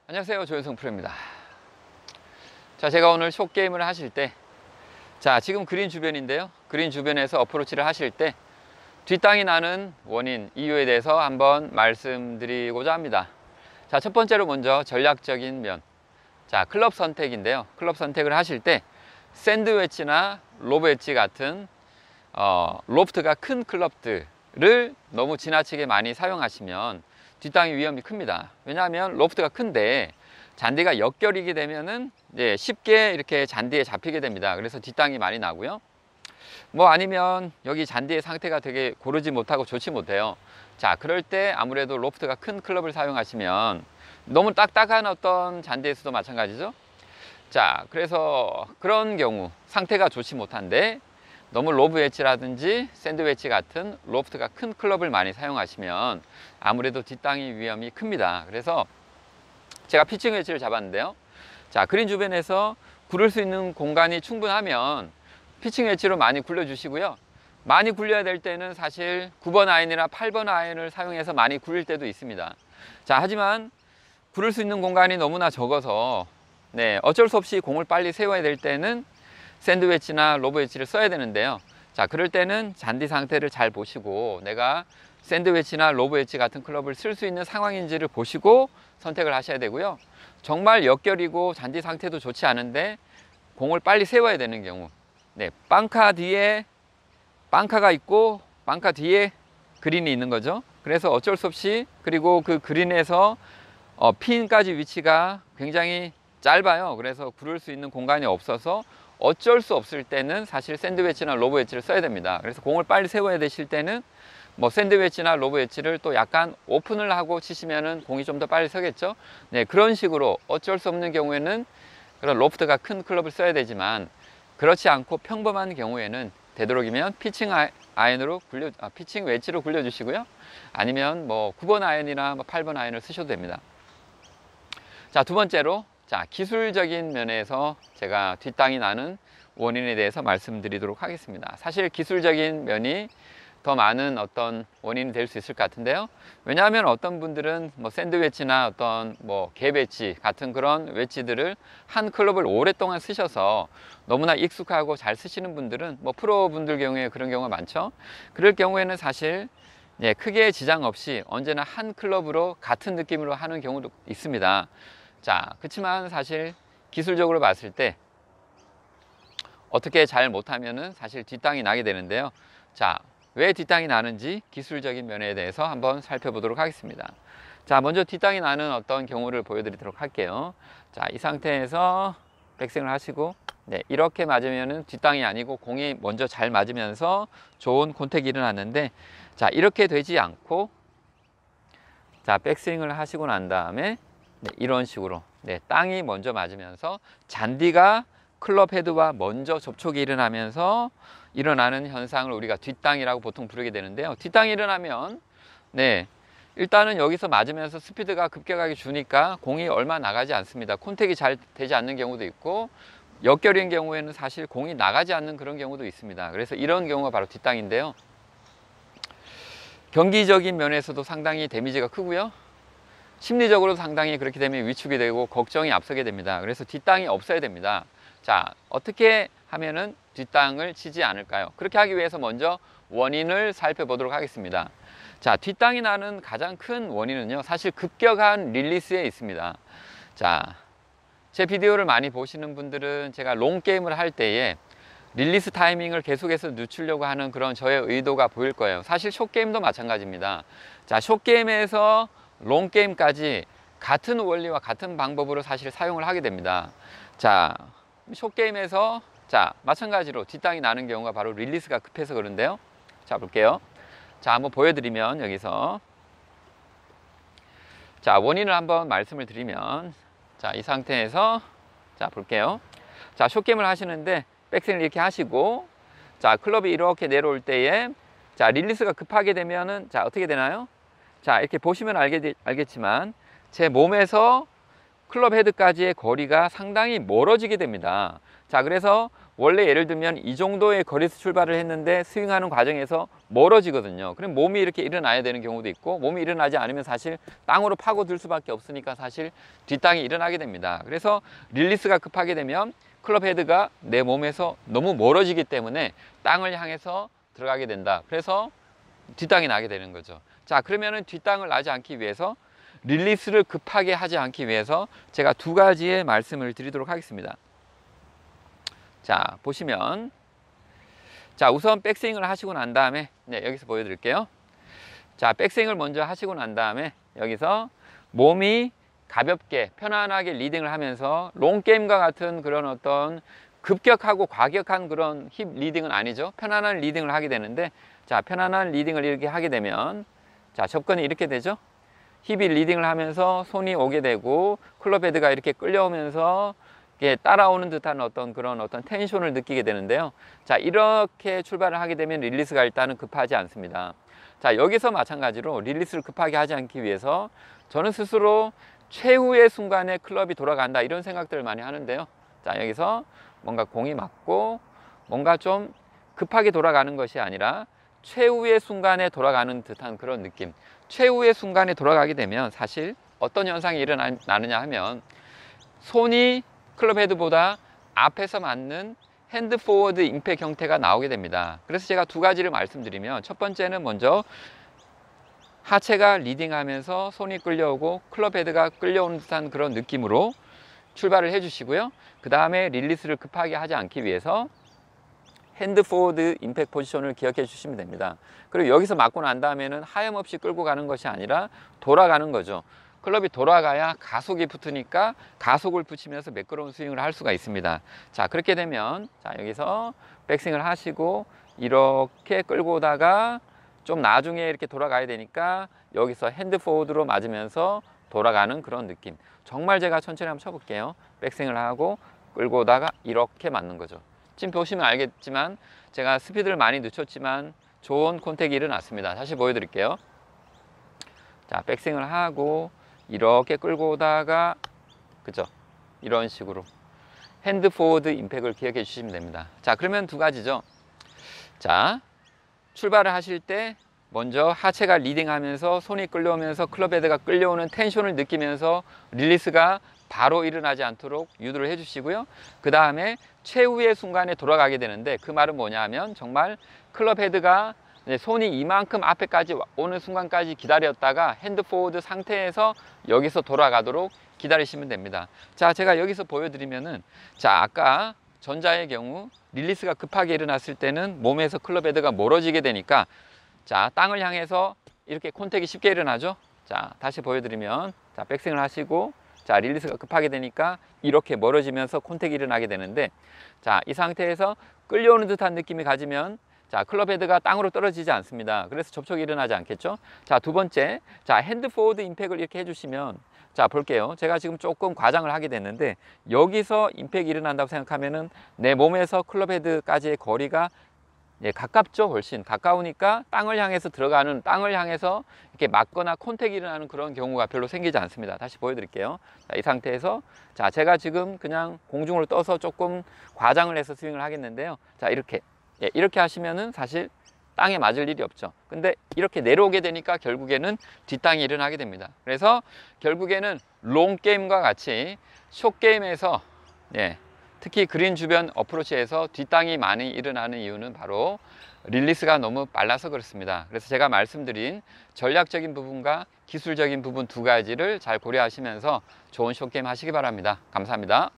안녕하세요, 조현성 프로입니다. 자, 제가 오늘 숏게임을 하실 때, 자, 지금 그린 주변인데요. 그린 주변에서 어프로치를 하실 때 뒷땅이 나는 원인, 이유에 대해서 한번 말씀드리고자 합니다. 자, 첫 번째로 먼저 전략적인 면. 자, 클럽 선택인데요. 클럽 선택을 하실 때 샌드 웨지나 로브 웨지 같은 로프트가 큰 클럽들을 너무 지나치게 많이 사용하시면 뒷땅이 위험이 큽니다. 왜냐하면 로프트가 큰데 잔디가 역결이게 되면은 쉽게 이렇게 잔디에 잡히게 됩니다. 그래서 뒷땅이 많이 나고요. 뭐 아니면 여기 잔디의 상태가 되게 고르지 못하고 좋지 못해요. 자, 그럴 때 아무래도 로프트가 큰 클럽을 사용하시면 너무 딱딱한 어떤 잔디에서도 마찬가지죠. 자, 그래서 그런 경우 상태가 좋지 못한데 너무 로브 웨지라든지 샌드 웨지 같은 로프트가 큰 클럽을 많이 사용하시면 아무래도 뒷땅이 위험이 큽니다. 그래서 제가 피칭 웨지를 잡았는데요. 자, 그린 주변에서 굴을 수 있는 공간이 충분하면 피칭 웨지로 많이 굴려 주시고요. 많이 굴려야 될 때는 사실 9번 아이언이나 8번 아이언을 사용해서 많이 굴릴 때도 있습니다. 자, 하지만 굴을 수 있는 공간이 너무나 적어서 어쩔 수 없이 공을 빨리 세워야 될 때는 샌드 웨지나 로브 웨지를 써야 되는데요. 자, 그럴 때는 잔디 상태를 잘 보시고 내가 샌드 웨지나 로브 웨지 같은 클럽을 쓸 수 있는 상황인지를 보시고 선택을 하셔야 되고요. 정말 역결이고 잔디 상태도 좋지 않은데 공을 빨리 세워야 되는 경우, 빵카 뒤에 빵카가 있고 빵카 뒤에 그린이 있는 거죠. 그래서 어쩔 수 없이, 그리고 그 그린에서 핀까지 위치가 굉장히 짧아요. 그래서 구를 수 있는 공간이 없어서 어쩔 수 없을 때는 사실 샌드 웨지나 로브 웨지를 써야 됩니다. 그래서 공을 빨리 세워야 되실 때는 뭐 샌드 웨지나 로브 웨지를 또 약간 오픈을 하고 치시면은 공이 좀 더 빨리 서겠죠. 그런 식으로 어쩔 수 없는 경우에는 그런 로프트가 큰 클럽을 써야 되지만, 그렇지 않고 평범한 경우에는 되도록이면 피칭 아이언으로 피칭 웨지로 굴려 주시고요. 아니면 뭐 9번 아이언이나 뭐 8번 아이언을 쓰셔도 됩니다. 자, 두 번째로, 자, 기술적인 면에서 제가 뒷땅이 나는 원인에 대해서 말씀드리도록 하겠습니다. 사실 기술적인 면이 더 많은 어떤 원인이 될 수 있을 것 같은데요. 왜냐하면 어떤 분들은 뭐 샌드 웨지나 어떤 뭐 갭 웨지 같은 그런 웨지들을 한 클럽을 오랫동안 쓰셔서 너무나 익숙하고 잘 쓰시는 분들은 뭐 프로 분들 경우에 그런 경우가 많죠. 그럴 경우에는 사실 크게 지장 없이 언제나 한 클럽으로 같은 느낌으로 하는 경우도 있습니다. 자, 그렇지만 사실 기술적으로 봤을 때 어떻게 잘 못하면은 사실 뒷땅이 나게 되는데요. 자, 왜 뒷땅이 나는지 기술적인 면에 대해서 한번 살펴보도록 하겠습니다. 자, 먼저 뒷땅이 나는 어떤 경우를 보여드리도록 할게요. 자, 이 상태에서 백스윙을 하시고 이렇게 맞으면은 뒷땅이 아니고 공이 먼저 잘 맞으면서 좋은 콘택이 일어났는데, 자, 이렇게 되지 않고, 자, 백스윙을 하시고 난 다음에 이런 식으로 땅이 먼저 맞으면서 잔디가 클럽 헤드와 먼저 접촉이 일어나면서 일어나는 현상을 우리가 뒷땅이라고 보통 부르게 되는데요. 뒷땅이 일어나면 일단은 여기서 맞으면서 스피드가 급격하게 주니까 공이 얼마 나가지 않습니다. 콘택이 잘 되지 않는 경우도 있고, 역결인 경우에는 사실 공이 나가지 않는 그런 경우도 있습니다. 그래서 이런 경우가 바로 뒷땅인데요. 경기적인 면에서도 상당히 데미지가 크고요. 심리적으로 상당히 그렇게 되면 위축이 되고 걱정이 앞서게 됩니다. 그래서 뒷땅이 없어야 됩니다. 자, 어떻게 하면은 뒷땅을 치지 않을까요? 그렇게 하기 위해서 먼저 원인을 살펴보도록 하겠습니다. 자, 뒷땅이 나는 가장 큰 원인은요, 사실 급격한 릴리스에 있습니다. 자, 제 비디오를 많이 보시는 분들은 제가 롱 게임을 할 때에 릴리스 타이밍을 계속해서 늦추려고 하는 그런 저의 의도가 보일 거예요. 사실 숏게임도 마찬가지입니다. 자, 숏게임에서 롱게임까지 같은 원리와 같은 방법으로 사실 사용을 하게 됩니다. 자, 숏게임에서 마찬가지로 뒷땅이 나는 경우가 바로 릴리스가 급해서 그런데요. 자, 볼게요. 자, 한번 보여드리면 여기서, 자, 원인을 한번 말씀을 드리면, 자, 이 상태에서, 자, 볼게요. 자, 숏게임을 하시는데 백스윙을 이렇게 하시고, 자, 클럽이 이렇게 내려올 때에, 자, 릴리스가 급하게 되면은, 자, 어떻게 되나요? 자, 이렇게 보시면 알겠지만 제 몸에서 클럽 헤드까지의 거리가 상당히 멀어지게 됩니다. 자, 그래서 원래 예를 들면 이 정도의 거리에서 출발을 했는데 스윙하는 과정에서 멀어지거든요. 그럼 몸이 이렇게 일어나야 되는 경우도 있고, 몸이 일어나지 않으면 사실 땅으로 파고들 수밖에 없으니까 사실 뒷땅이 일어나게 됩니다. 그래서 릴리스가 급하게 되면 클럽 헤드가 내 몸에서 너무 멀어지기 때문에 땅을 향해서 들어가게 된다. 그래서 뒷땅이 나게 되는 거죠. 자, 그러면은 뒷땅을 나지 않기 위해서, 릴리스를 급하게 하지 않기 위해서 제가 두 가지의 말씀을 드리도록 하겠습니다. 자, 보시면, 자, 우선 백스윙을 하시고 난 다음에, 네, 여기서 보여드릴게요. 자, 백스윙을 먼저 하시고 난 다음에 여기서 몸이 가볍게 편안하게 리딩을 하면서, 롱게임과 같은 그런 어떤 급격하고 과격한 그런 힙 리딩은 아니죠. 편안한 리딩을 하게 되는데, 자, 편안한 리딩을 이렇게 하게 되면, 자, 접근이 이렇게 되죠. 힙이 리딩을 하면서 손이 오게 되고, 클럽 헤드가 이렇게 끌려오면서 이게 따라오는 듯한 어떤 그런 어떤 텐션을 느끼게 되는데요. 자, 이렇게 출발을 하게 되면 릴리스가 일단은 급하지 않습니다. 자, 여기서 마찬가지로 릴리스를 급하게 하지 않기 위해서 저는 스스로 최후의 순간에 클럽이 돌아간다, 이런 생각들을 많이 하는데요. 자, 여기서 뭔가 공이 맞고 뭔가 좀 급하게 돌아가는 것이 아니라 최후의 순간에 돌아가는 듯한 그런 느낌. 최후의 순간에 돌아가게 되면 사실 어떤 현상이 일어나느냐 하면, 손이 클럽 헤드보다 앞에서 맞는 핸드 포워드 임팩 형태가 나오게 됩니다. 그래서 제가 두 가지를 말씀드리면, 첫 번째는 먼저 하체가 리딩하면서 손이 끌려오고 클럽 헤드가 끌려오는 듯한 그런 느낌으로 출발을 해 주시고요. 그 다음에 릴리스를 급하게 하지 않기 위해서 핸드 포워드 임팩 포지션을 기억해 주시면 됩니다. 그리고 여기서 맞고 난 다음에는 하염없이 끌고 가는 것이 아니라 돌아가는 거죠. 클럽이 돌아가야 가속이 붙으니까 가속을 붙이면서 매끄러운 스윙을 할 수가 있습니다. 자, 그렇게 되면, 자, 여기서 백스윙을 하시고 이렇게 끌고 오다가 좀 나중에 이렇게 돌아가야 되니까 여기서 핸드 포워드로 맞으면서 돌아가는 그런 느낌. 정말 제가 천천히 한번 쳐볼게요. 백스윙을 하고 끌고 오다가 이렇게 맞는 거죠. 지금 보시면 알겠지만 제가 스피드를 많이 늦췄지만 좋은 콘택이 일어났습니다. 다시 보여드릴게요. 자, 백스윙을 하고 이렇게 끌고 오다가, 그죠? 이런 식으로 핸드 포워드 임팩을 기억해 주시면 됩니다. 자, 그러면 두 가지죠. 자, 출발을 하실 때 먼저 하체가 리딩하면서 손이 끌려오면서 클럽 헤드가 끌려오는 텐션을 느끼면서 릴리스가 바로 일어나지 않도록 유도를 해 주시고요. 그 다음에 최후의 순간에 돌아가게 되는데, 그 말은 뭐냐 하면, 정말 클럽 헤드가 손이 이만큼 앞에까지 오는 순간까지 기다렸다가 핸드 포워드 상태에서 여기서 돌아가도록 기다리시면 됩니다. 자, 제가 여기서 보여드리면은, 자, 아까 전자의 경우 릴리스가 급하게 일어났을 때는 몸에서 클럽 헤드가 멀어지게 되니까, 자, 땅을 향해서 이렇게 콘택이 쉽게 일어나죠. 자, 다시 보여드리면, 자, 백스윙을 하시고, 자, 릴리스가 급하게 되니까 이렇게 멀어지면서 콘택이 일어나게 되는데, 자, 이 상태에서 끌려오는 듯한 느낌이 가지면, 자, 클럽 헤드가 땅으로 떨어지지 않습니다. 그래서 접촉이 일어나지 않겠죠. 자, 두 번째, 자, 핸드 포워드 임팩을 이렇게 해주시면, 자, 볼게요. 제가 지금 조금 과장을 하게 됐는데, 여기서 임팩이 일어난다고 생각하면은 내 몸에서 클럽 헤드까지의 거리가, 예, 가깝죠. 훨씬 가까우니까 땅을 향해서 들어가는, 땅을 향해서 이렇게 맞거나 콘택이 일어나는 그런 경우가 별로 생기지 않습니다. 다시 보여드릴게요. 자, 이 상태에서, 자, 제가 지금 그냥 공중으로 떠서 조금 과장을 해서 스윙을 하겠는데요. 자, 이렇게, 예, 이렇게 하시면은 사실 땅에 맞을 일이 없죠. 근데 이렇게 내려오게 되니까 결국에는 뒷땅이 일어나게 됩니다. 그래서 결국에는 롱게임과 같이 숏게임에서, 예, 특히 그린 주변 어프로치에서 뒷땅이 많이 일어나는 이유는 바로 릴리스가 너무 빨라서 그렇습니다. 그래서 제가 말씀드린 전략적인 부분과 기술적인 부분 두 가지를 잘 고려하시면서 좋은 숏게임 하시기 바랍니다. 감사합니다.